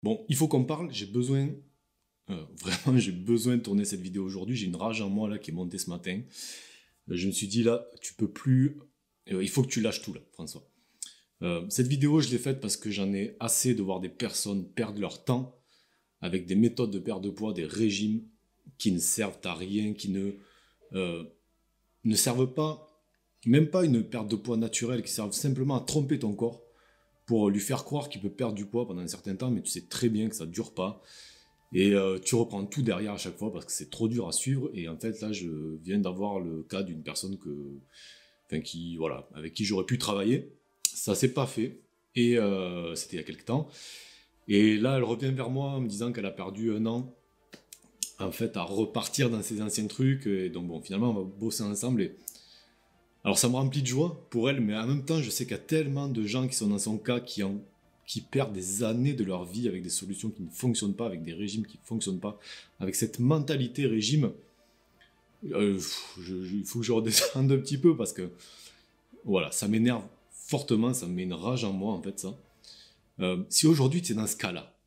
Bon, il faut qu'on parle, j'ai besoin, vraiment, j'ai besoin de tourner cette vidéo aujourd'hui. J'ai une rage en moi là qui est montée ce matin. Je me suis dit là, tu peux plus, il faut que tu lâches tout là, François. Cette vidéo, je l'ai faite parce que j'en ai assez de voir des personnes perdre leur temps avec des méthodes de perte de poids, des régimes qui ne servent à rien, qui ne servent pas, même pas une perte de poids naturelle, qui servent simplement à tromper ton corps pour lui faire croire qu'il peut perdre du poids pendant un certain temps, mais tu sais très bien que ça ne dure pas. Et tu reprends tout derrière à chaque fois parce que c'est trop dur à suivre. Et en fait, là, je viens d'avoir le cas d'une personne voilà, avec qui j'aurais pu travailler. Ça s'est pas fait. Et c'était il y a quelques temps. Et là, elle revient vers moi en me disant qu'elle a perdu un an, en fait, à repartir dans ses anciens trucs. Et donc, bon, finalement, on va bosser ensemble. Et alors ça me remplit de joie pour elle, mais en même temps, je sais qu'il y a tellement de gens qui sont dans son cas, qui perdent des années de leur vie avec des solutions qui ne fonctionnent pas, avec des régimes qui ne fonctionnent pas, avec cette mentalité régime. Il faut que je redescende un petit peu parce que voilà, ça m'énerve fortement, ça me met une rage en moi en fait ça. Si aujourd'hui tu es dans ce cas-là,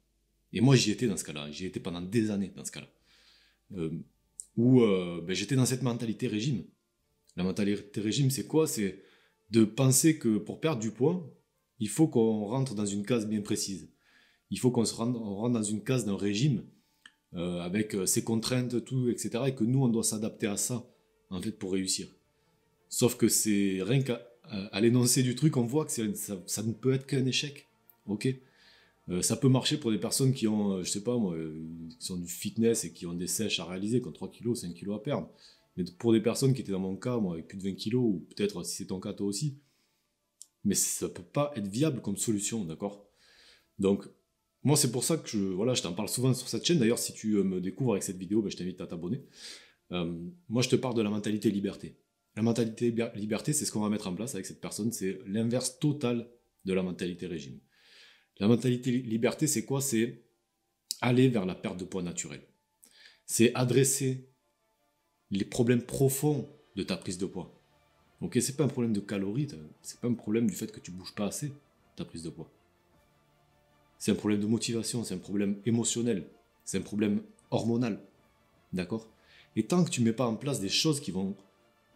et moi j'y étais dans ce cas-là, j'y étais pendant des années dans ce cas-là, euh, où ben, j'étais dans cette mentalité régime. La mentalité régime, c'est quoi? C'est de penser que pour perdre du poids, il faut qu'on rentre dans une case bien précise. Il faut on rentre dans une case d'un régime avec ses contraintes, tout, etc. Et que nous, on doit s'adapter à ça, en fait, pour réussir. Sauf que c'est rien qu'à l'énoncé du truc, on voit que ça ne peut être qu'un échec. Ok. Ça peut marcher pour des personnes qui ont, je sais pas moi, qui sont du fitness et qui ont des sèches à réaliser, qui ont 3 kilos, 5 kilos à perdre. Mais pour des personnes qui étaient dans mon cas, moi, avec plus de 20 kilos, ou peut-être si c'est ton cas toi aussi, mais ça peut pas être viable comme solution, d'accord? Donc, moi, c'est pour ça que voilà, je t'en parle souvent sur cette chaîne. D'ailleurs, si tu me découvres avec cette vidéo, ben, je t'invite à t'abonner. Moi, je te parle de la mentalité liberté. La mentalité liberté, c'est ce qu'on va mettre en place avec cette personne. C'est l'inverse total de la mentalité régime. La mentalité liberté, c'est quoi? C'est aller vers la perte de poids naturelle. C'est adresser les problèmes profonds de ta prise de poids. Ok, c'est pas un problème de calories, c'est pas un problème du fait que tu bouges pas assez, ta prise de poids. C'est un problème de motivation, c'est un problème émotionnel, c'est un problème hormonal, d'accord? Et tant que tu mets pas en place des choses qui vont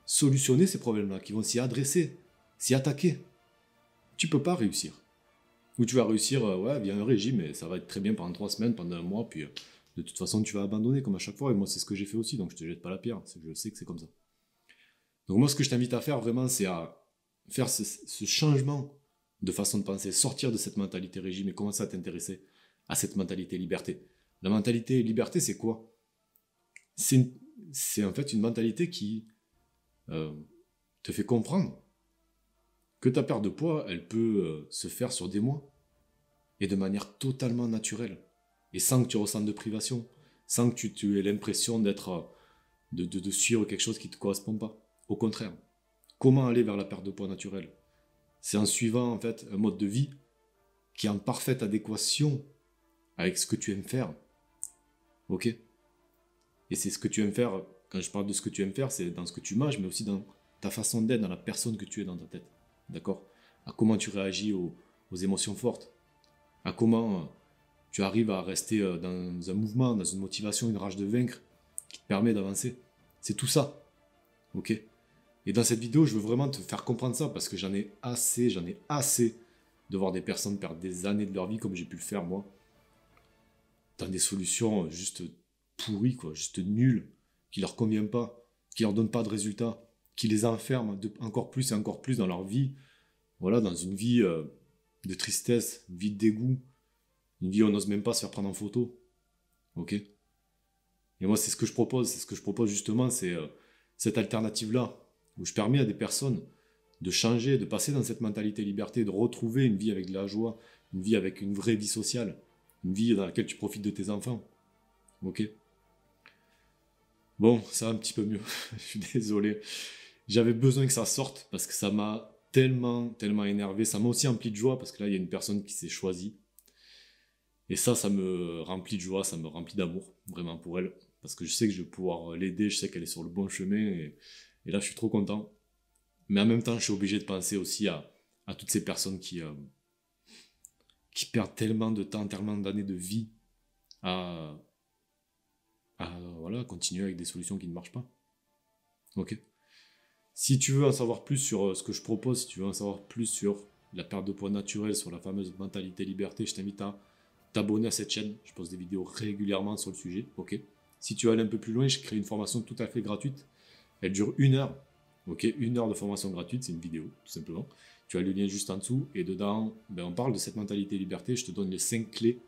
solutionner ces problèmes-là, qui vont s'y adresser, s'y attaquer, tu peux pas réussir. Ou tu vas réussir, ouais, via un régime, et ça va être très bien pendant 3 semaines, pendant un mois, puis de toute façon tu vas abandonner comme à chaque fois, et moi c'est ce que j'ai fait aussi, donc je te jette pas la pierre, je sais que c'est comme ça. Donc moi, ce que je t'invite à faire vraiment, c'est à faire ce changement de façon de penser, sortir de cette mentalité régime et commencer à t'intéresser à cette mentalité liberté. La mentalité liberté, c'est quoi? C'est en fait une mentalité qui euh, te fait comprendre que ta perte de poids, elle peut se faire sur des mois et de manière totalement naturelle et sans que tu ressentes de privation, sans que tu aies l'impression de suivre quelque chose qui ne te correspond pas. Au contraire, comment aller vers la perte de poids naturelle? C'est en suivant en fait un mode de vie qui est en parfaite adéquation avec ce que tu aimes faire. Ok? Et c'est ce que tu aimes faire, quand je parle de ce que tu aimes faire, c'est dans ce que tu manges, mais aussi dans ta façon d'être, dans la personne que tu es dans ta tête. D'accord? À comment tu réagis aux émotions fortes. À comment tu arrives à rester dans un mouvement, dans une motivation, une rage de vaincre qui te permet d'avancer. C'est tout ça. Ok? Et dans cette vidéo, je veux vraiment te faire comprendre ça parce que j'en ai assez de voir des personnes perdre des années de leur vie comme j'ai pu le faire moi, dans des solutions juste pourries, quoi, juste nulles, qui leur conviennent pas, qui leur donnent pas de résultats, qui les enferment encore plus et encore plus dans leur vie, voilà, dans une vie de tristesse, une vie de dégoût, une vie où on n'ose même pas se faire prendre en photo, ok? Et moi, c'est ce que je propose justement, c'est cette alternative-là, où je permets à des personnes de changer, de passer dans cette mentalité liberté, de retrouver une vie avec de la joie, une vie avec une vraie vie sociale, une vie dans laquelle tu profites de tes enfants. Ok? Bon, ça va un petit peu mieux. Je suis désolé. J'avais besoin que ça sorte parce que ça m'a tellement, tellement énervé. Ça m'a aussi rempli de joie parce que là, il y a une personne qui s'est choisie. Et ça me remplit de joie, ça me remplit d'amour, vraiment pour elle. Parce que je sais que je vais pouvoir l'aider, je sais qu'elle est sur le bon chemin. Et là, je suis trop content. Mais en même temps, je suis obligé de penser aussi à toutes ces personnes qui perdent tellement de temps, tellement d'années de vie à, voilà, continuer avec des solutions qui ne marchent pas. Ok. Si tu veux en savoir plus sur ce que je propose, si tu veux en savoir plus sur la perte de poids naturelle, sur la fameuse mentalité liberté, je t'invite à t'abonner à cette chaîne. Je poste des vidéos régulièrement sur le sujet. Ok. Si tu veux aller un peu plus loin, je crée une formation tout à fait gratuite. Elle dure 1 heure. Ok, 1 heure de formation gratuite, c'est une vidéo, tout simplement. Tu as le lien juste en dessous, et dedans, on parle de cette mentalité liberté. Je te donne les 5 clés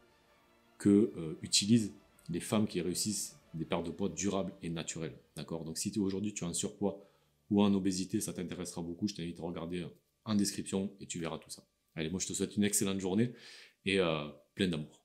que utilisent les femmes qui réussissent des pertes de poids durables et naturelles. D'accord. Donc si aujourd'hui tu es en surpoids ou en obésité, ça t'intéressera beaucoup. Je t'invite à regarder en description et tu verras tout ça. Allez, moi je te souhaite une excellente journée et plein d'amour.